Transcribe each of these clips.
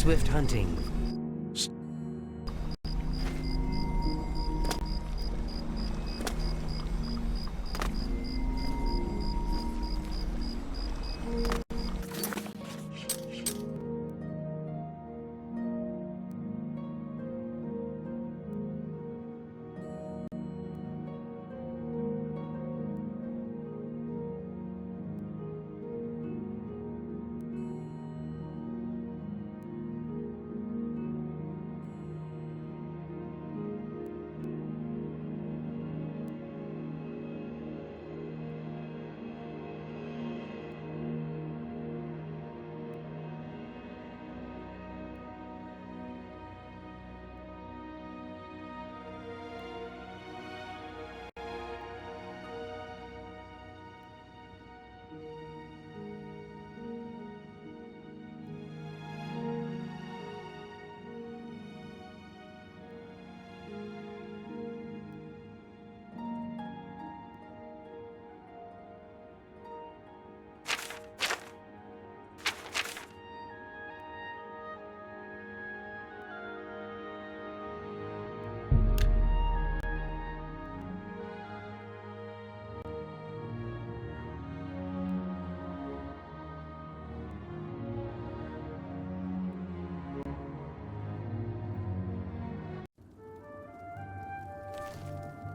swift hunting.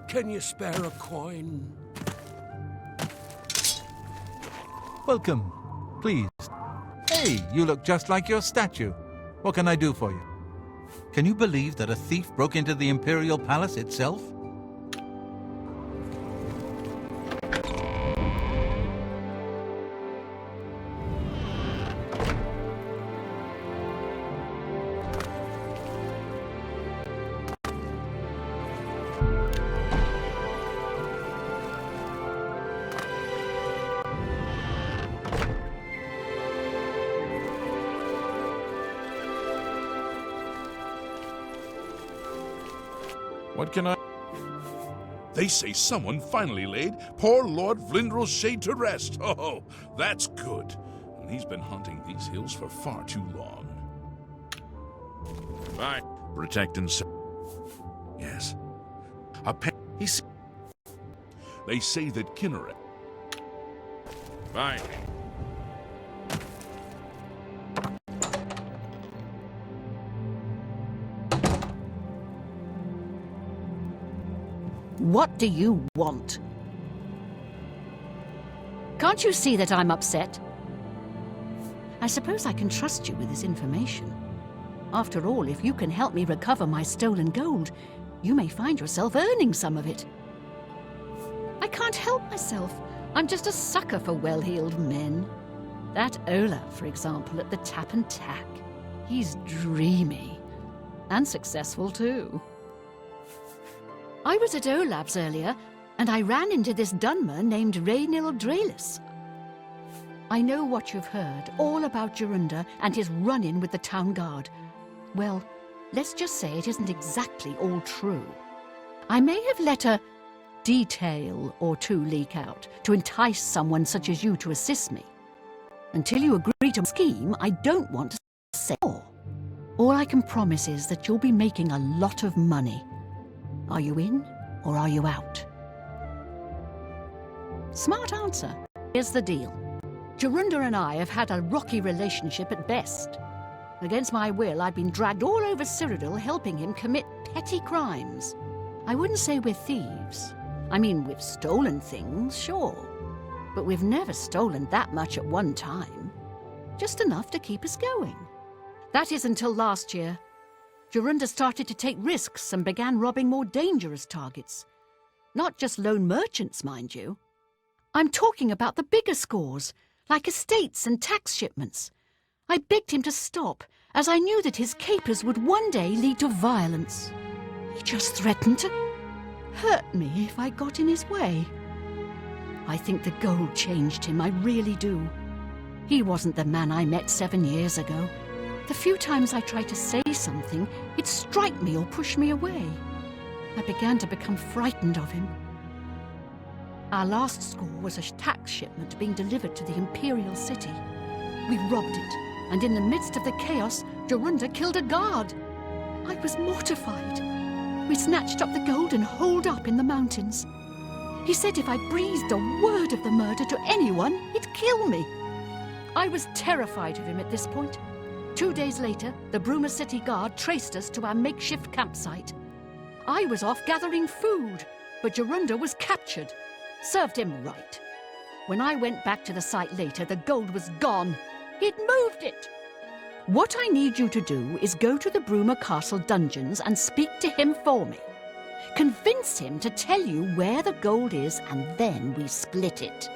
Can you spare a coin? Welcome. Please. Hey, you look just like your statue. What can I do for you? Can you believe that a thief broke into the Imperial Palace itself? What can I... They say someone finally laid poor Lord Vlindrel's shade to rest. Oh, that's good. And he's been hunting these hills for far too long. Bye. Protect and serve. Yes. He's... They say that Kinneret... Bye. What do you want? Can't you see that I'm upset? I suppose I can trust you with this information. After all, if you can help me recover my stolen gold, you may find yourself earning some of it. I can't help myself. I'm just a sucker for well-heeled men. That Olaf, for example, at the Tap and Tack. He's dreamy. And successful, too. I was at Olaf's earlier, and I ran into this Dunmer named Raynil Draelis. I know what you've heard, all about Jorunda and his run-in with the town guard. Well, let's just say it isn't exactly all true. I may have let a detail or two leak out to entice someone such as you to assist me. Until you agree to a scheme, I don't want to say more. All I can promise is that you'll be making a lot of money. Are you in, or are you out? Smart answer. Here's the deal. Jorunda and I have had a rocky relationship at best. Against my will, I've been dragged all over Cyrodiil helping him commit petty crimes. I wouldn't say we're thieves. I mean, we've stolen things, sure. But we've never stolen that much at one time. Just enough to keep us going. That is until last year. Jorunda started to take risks and began robbing more dangerous targets. Not just lone merchants, mind you. I'm talking about the bigger scores, like estates and tax shipments. I begged him to stop, as I knew that his capers would one day lead to violence. He just threatened to hurt me if I got in his way. I think the gold changed him, I really do. He wasn't the man I met 7 years ago. The few times I tried to say something, he'd strike me or push me away. I began to become frightened of him. Our last score was a tax shipment being delivered to the Imperial City. We robbed it, and in the midst of the chaos, Jorunda killed a guard. I was mortified. We snatched up the gold and holed up in the mountains. He said if I breathed a word of the murder to anyone, he'd kill me. I was terrified of him at this point. 2 days later, the Bruma City Guard traced us to our makeshift campsite. I was off gathering food, but Jorunda was captured. Served him right. When I went back to the site later, the gold was gone. He'd moved it. What I need you to do is go to the Bruma Castle dungeons and speak to him for me. Convince him to tell you where the gold is, and then we split it.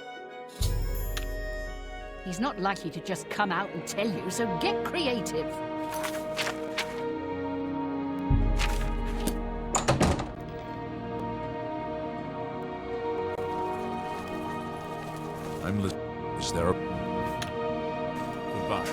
He's not likely to just come out and tell you, so get creative. I'm listening. Is there a... Goodbye.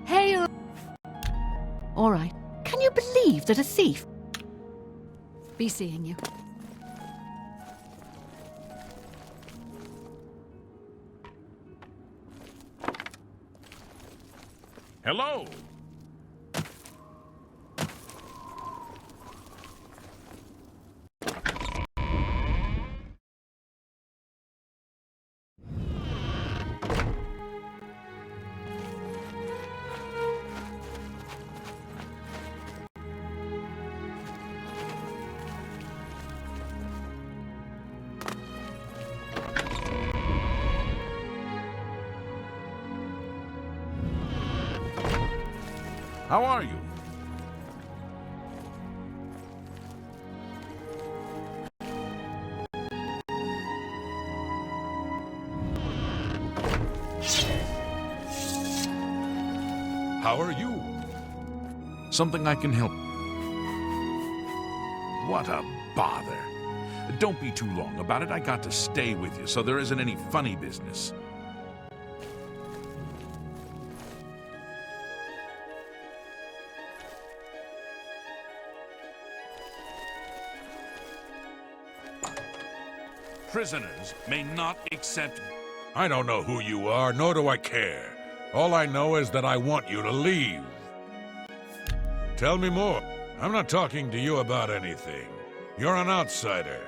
Hey, all right. Can you believe that a thief... Be seeing you. Hello! How are you? How are you? Something I can help. What a bother. Don't be too long about it. I got to stay with you, so there isn't any funny business. Prisoners may not accept... I don't know who you are, nor do I care. All I know is that I want you to leave. Tell me more. I'm not talking to you about anything. You're an outsider.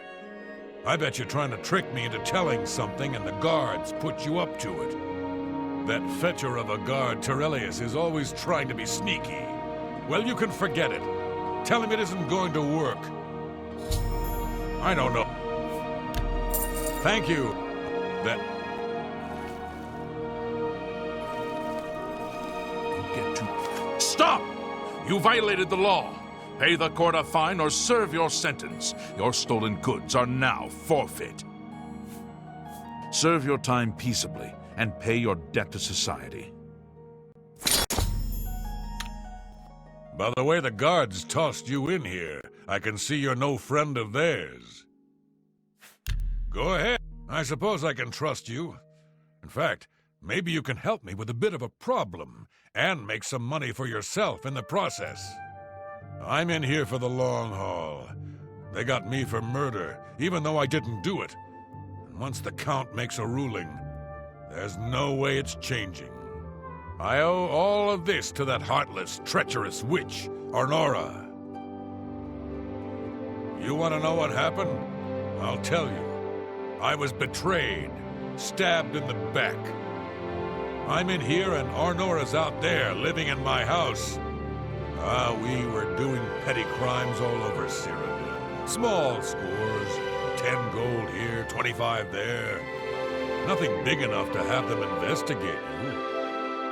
I bet you're trying to trick me into telling something and the guards put you up to it. That fetcher of a guard, Terelius, is always trying to be sneaky. Well, you can forget it. Tell him it isn't going to work. I don't know. Thank you. That... Get to... Stop! You violated the law. Pay the court a fine or serve your sentence. Your stolen goods are now forfeit. Serve your time peaceably and pay your debt to society. By the way the guards tossed you in here, I can see you're no friend of theirs. Go ahead. I suppose I can trust you. In fact, maybe you can help me with a bit of a problem and make some money for yourself in the process. I'm in here for the long haul. They got me for murder, even though I didn't do it. And once the Count makes a ruling, there's no way it's changing. I owe all of this to that heartless, treacherous witch, Arnora. You want to know what happened? I'll tell you. I was betrayed, stabbed in the back. I'm in here and Arnora's out there, living in my house. We were doing petty crimes all over Cyrodiil. Small scores, 10 gold here, 25 there. Nothing big enough to have them investigate you.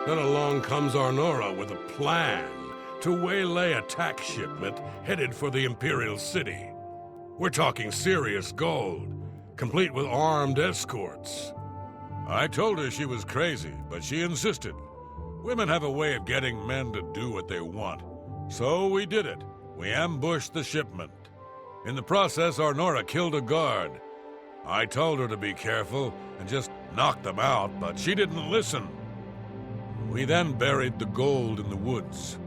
Then along comes Arnora with a plan to waylay a tax shipment headed for the Imperial City. We're talking serious gold, complete with armed escorts. I told her she was crazy, but she insisted. Women have a way of getting men to do what they want. So we did it. We ambushed the shipment. In the process, Arnora killed a guard. I told her to be careful and just knock them out, but she didn't listen. We then buried the gold in the woods.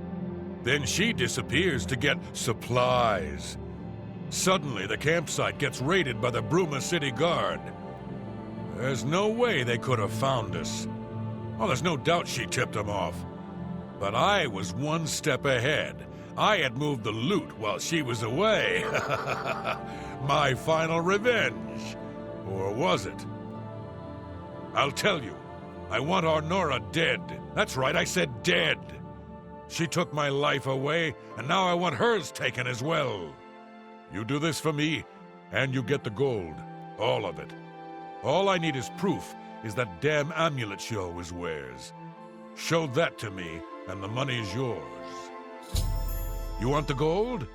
Then she disappears to get supplies. Suddenly, the campsite gets raided by the Bruma City Guard. There's no way they could have found us. Well, there's no doubt she tipped them off. But I was one step ahead. I had moved the loot while she was away. My final revenge. Or was it? I'll tell you. I want Arnora dead. That's right, I said dead. She took my life away, and now I want hers taken as well. You do this for me, and you get the gold. All of it. All I need is proof is that damn amulet she always wears. Show that to me, and the money's yours. You want the gold?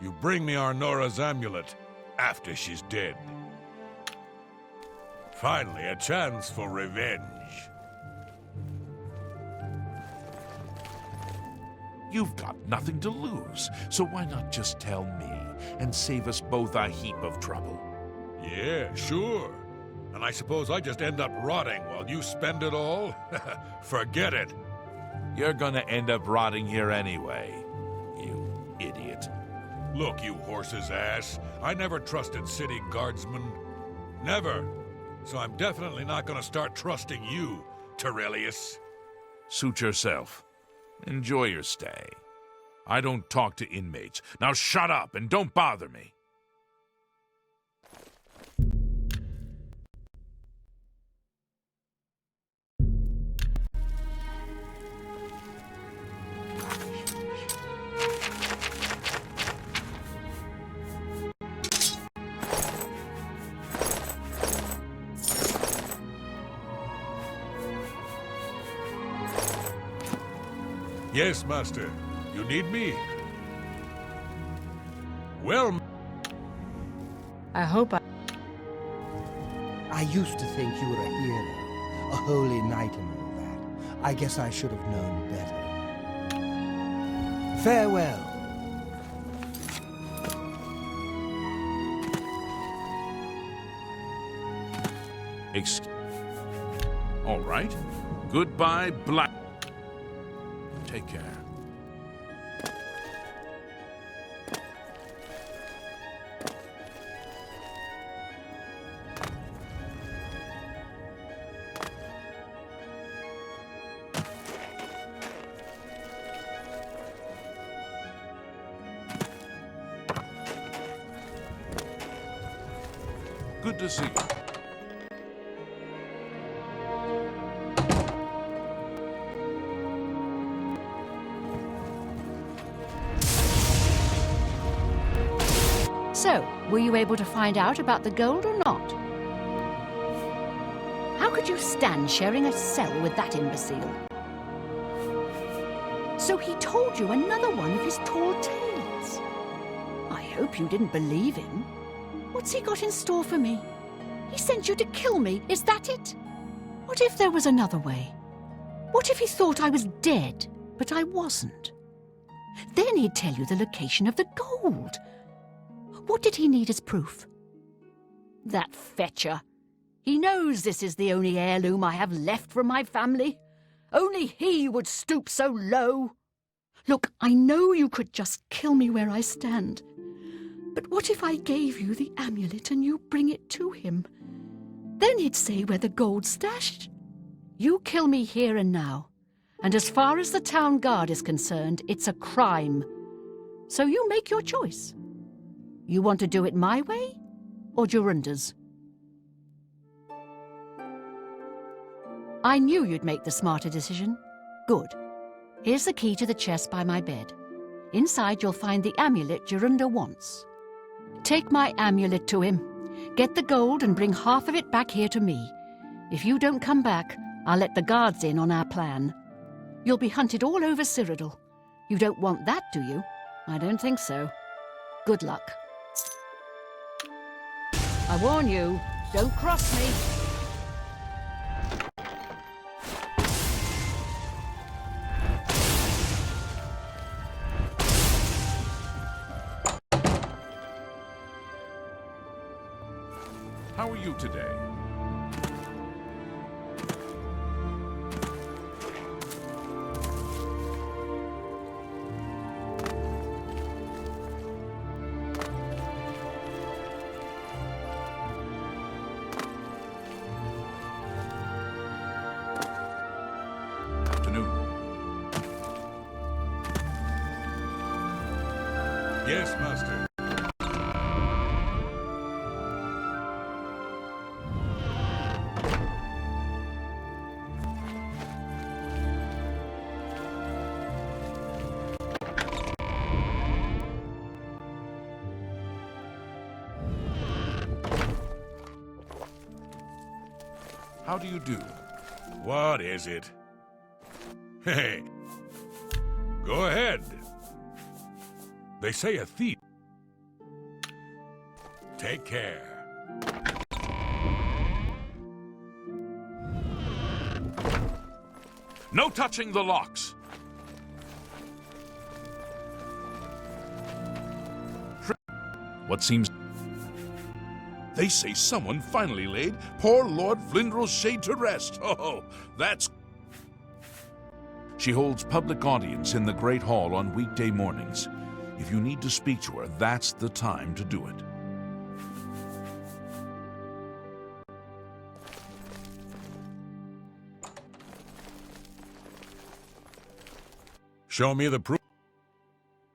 You bring me Arnora's amulet after she's dead. Finally, a chance for revenge. You've got nothing to lose, so why not just tell me and save us both a heap of trouble? Yeah, sure. And I suppose I just end up rotting while you spend it all? Forget it. You're gonna end up rotting here anyway, you idiot. Look, you horse's ass. I never trusted city guardsmen. Never. So I'm definitely not gonna start trusting you, Terrellius. Suit yourself. Enjoy your stay. I don't talk to inmates. Now shut up and don't bother me. Yes, Master. You need me? Well... I hope I used to think you were a hero, a holy knight and all that. I guess I should have known better. Farewell. All right. Goodbye, Black. Take care. Good to see you. So, were you able to find out about the gold or not? How could you stand sharing a cell with that imbecile? So he told you another one of his tall tales. I hope you didn't believe him. What's he got in store for me? He sent you to kill me, is that it? What if there was another way? What if he thought I was dead, but I wasn't? Then he'd tell you the location of the gold. What did he need as proof? That fetcher. He knows this is the only heirloom I have left from my family. Only he would stoop so low. Look, I know you could just kill me where I stand. But what if I gave you the amulet and you bring it to him? Then he'd say where the gold's stashed. You kill me here and now. And as far as the town guard is concerned, it's a crime. So you make your choice. You want to do it my way, or Jorunda's? I knew you'd make the smarter decision. Good. Here's the key to the chest by my bed. Inside you'll find the amulet Jorunda wants. Take my amulet to him. Get the gold and bring half of it back here to me. If you don't come back, I'll let the guards in on our plan. You'll be hunted all over Cyrodiil. You don't want that, do you? I don't think so. Good luck. I warn you, don't cross me. How are you today? Yes, Master. How do you do? What is it? Hey, go ahead. They say a thief. Take care. No touching the locks! What seems... They say someone finally laid poor Lord Vlindrel's shade to rest. Oh, that's... She holds public audience in the Great Hall on weekday mornings. If you need to speak to her, that's the time to do it. Show me the proof.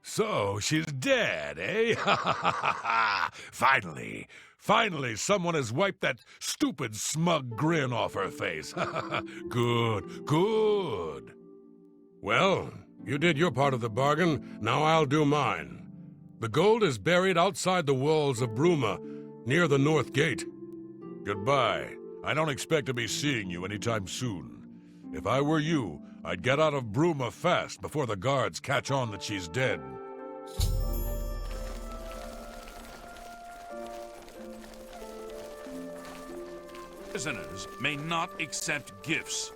So, she's dead, eh? Finally, someone has wiped that stupid, smug grin off her face. Good. Well, you did your part of the bargain, now I'll do mine. The gold is buried outside the walls of Bruma, near the North Gate. Goodbye. I don't expect to be seeing you anytime soon. If I were you, I'd get out of Bruma fast before the guards catch on that she's dead. Prisoners may not accept gifts.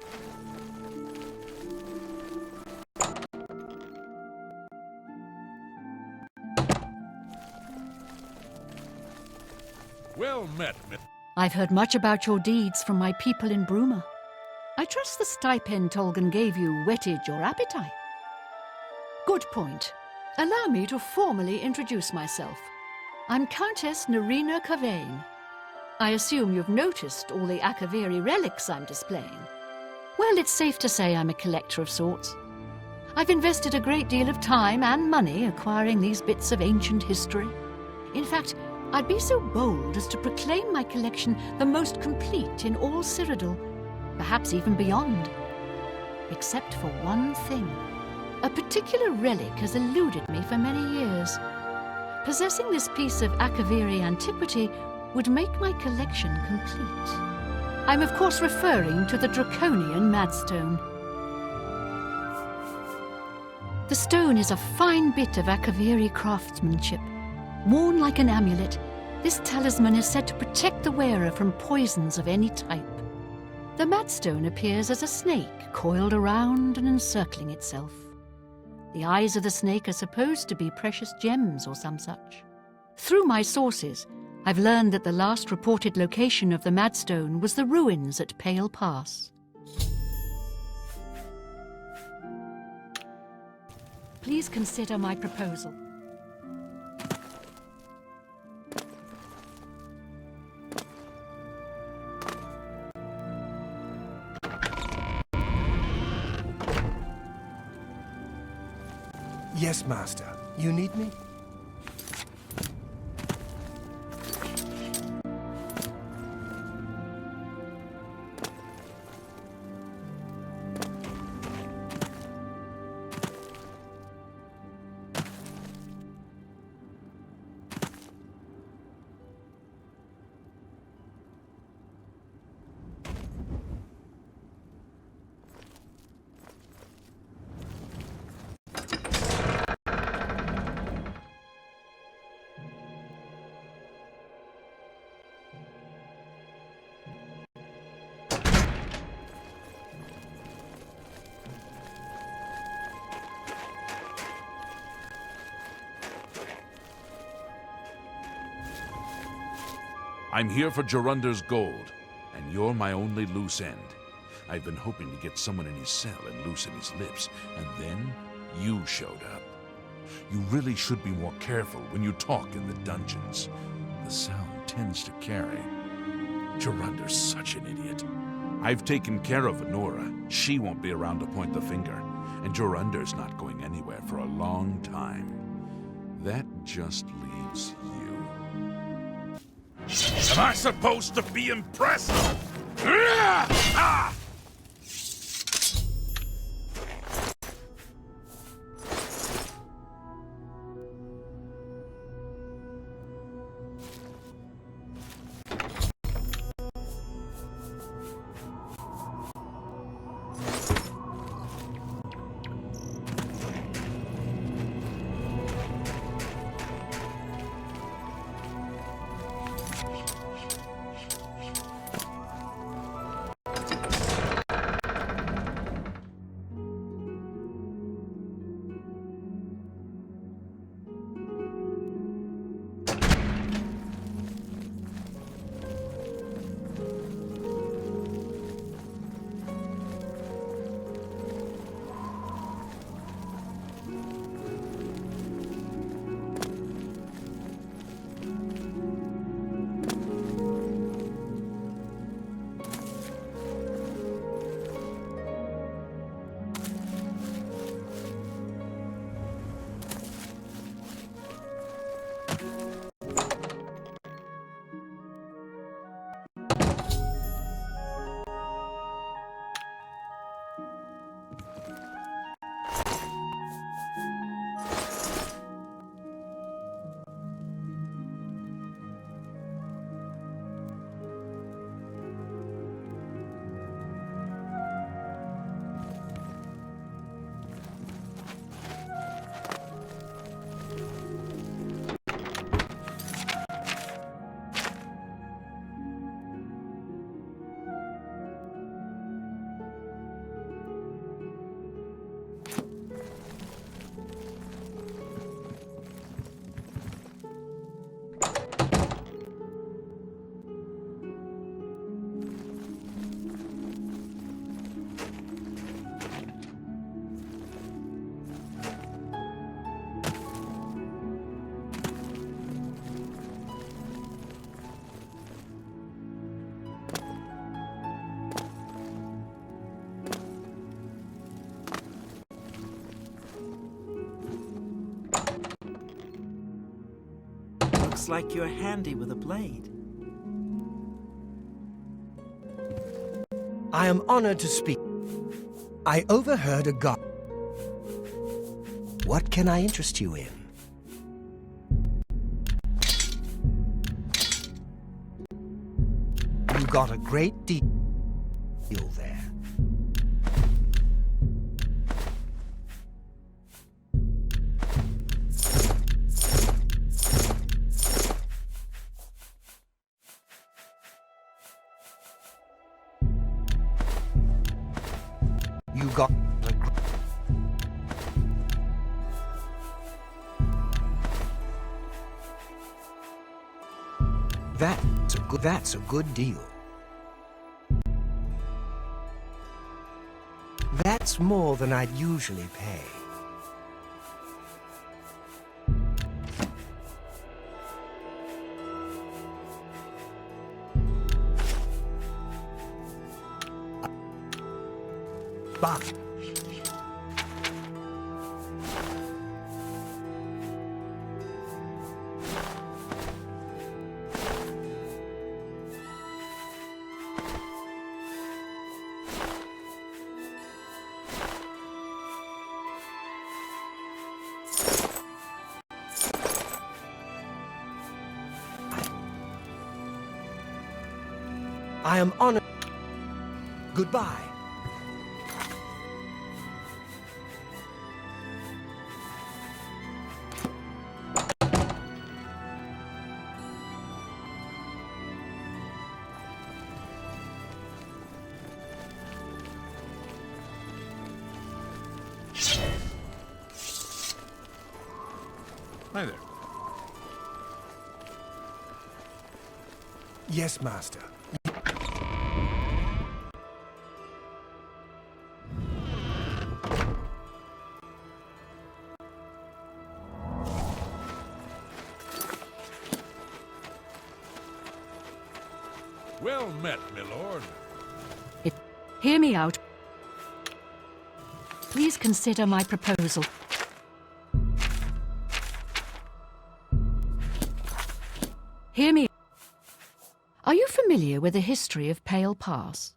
Well met, Miss. I've heard much about your deeds from my people in Bruma. I trust the stipend Tolgan gave you whetted your appetite. Good point. Allow me to formally introduce myself. I'm Countess Nerina Cavain. I assume you've noticed all the Akaviri relics I'm displaying. Well, it's safe to say I'm a collector of sorts. I've invested a great deal of time and money acquiring these bits of ancient history. In fact, I'd be so bold as to proclaim my collection the most complete in all Cyrodiil, perhaps even beyond. Except for one thing. A particular relic has eluded me for many years. Possessing this piece of Akaviri antiquity would make my collection complete. I'm of course referring to the Draconian Madstone. The stone is a fine bit of Akaviri craftsmanship. Worn like an amulet, this talisman is said to protect the wearer from poisons of any type. The Madstone appears as a snake coiled around and encircling itself. The eyes of the snake are supposed to be precious gems or some such. Through my sources, I've learned that the last reported location of the Madstone was the ruins at Pale Pass. Please consider my proposal. Yes, Master. You need me? I'm here for Jorunder's gold, and you're my only loose end. I've been hoping to get someone in his cell and loosen his lips, and then you showed up. You really should be more careful when you talk in the dungeons. The sound tends to carry. Jorunder's such an idiot. I've taken care of Honora. She won't be around to point the finger, and Jorunder's not going anywhere for a long time. That just leaves you. Am I supposed to be impressed? Ah! Looks like you're handy with a blade. I am honored to speak. I overheard a god. What can I interest you in? You got a great deal there. You got a that's a good deal. That's more than I'd usually pay. But I am honored. Goodbye. Hi there. Yes, master. Well met, my lord. Hear me out. Please consider my proposal. Hear me. Are you familiar with the history of Pale Pass?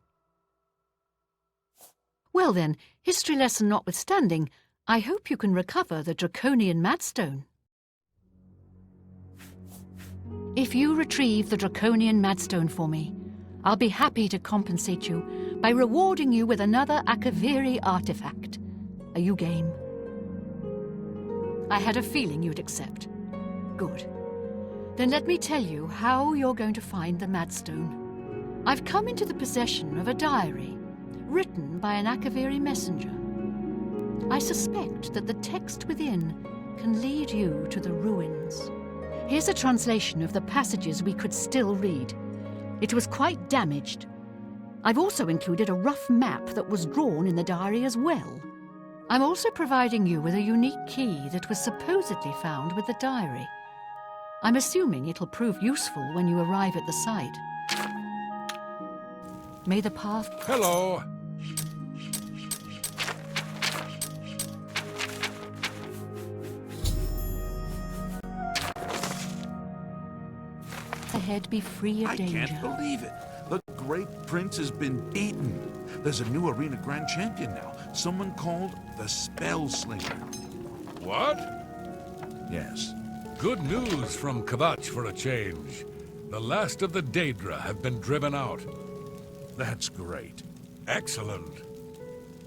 Well then, history lesson notwithstanding, I hope you can recover the Draconian Madstone. If you retrieve the Draconian Madstone for me, I'll be happy to compensate you by rewarding you with another Akaviri artifact. Are you game? I had a feeling you'd accept. Good. Then let me tell you how you're going to find the Madstone. I've come into the possession of a diary, written by an Akaviri messenger. I suspect that the text within can lead you to the ruins. Here's a translation of the passages we could still read. It was quite damaged. I've also included a rough map that was drawn in the diary as well. I'm also providing you with a unique key that was supposedly found with the diary. I'm assuming it'll prove useful when you arrive at the site. May the path... Hello. ahead be free of danger. I can't believe it. The Great Prince has been beaten. There's a new Arena Grand Champion now. Someone called the Spellslinger. What? Yes. Good news from Kvatch for a change. The last of the Daedra have been driven out. That's great. Excellent.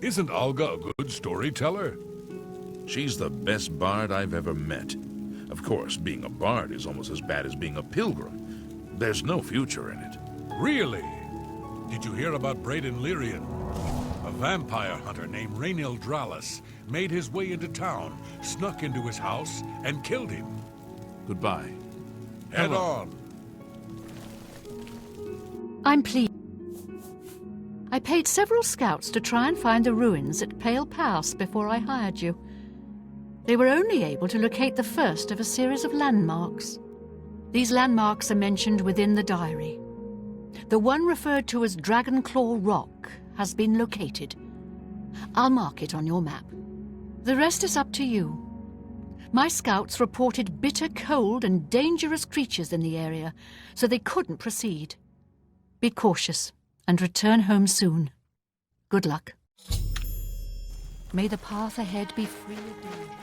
Isn't Olga a good storyteller? She's the best bard I've ever met. Of course, being a bard is almost as bad as being a pilgrim. There's no future in it. Really? Did you hear about Braden Lyrian? A vampire hunter named Rainiel Dralis made his way into town, snuck into his house, and killed him. Goodbye. Head Hello. on. I'm pleased. I paid several scouts to try and find the ruins at Pale Pass before I hired you. They were only able to locate the first of a series of landmarks. These landmarks are mentioned within the diary. The one referred to as Dragonclaw Rock has been located. I'll mark it on your map. The rest is up to you. My scouts reported bitter cold and dangerous creatures in the area, so they couldn't proceed. Be cautious and return home soon. Good luck. May the path ahead be free of danger.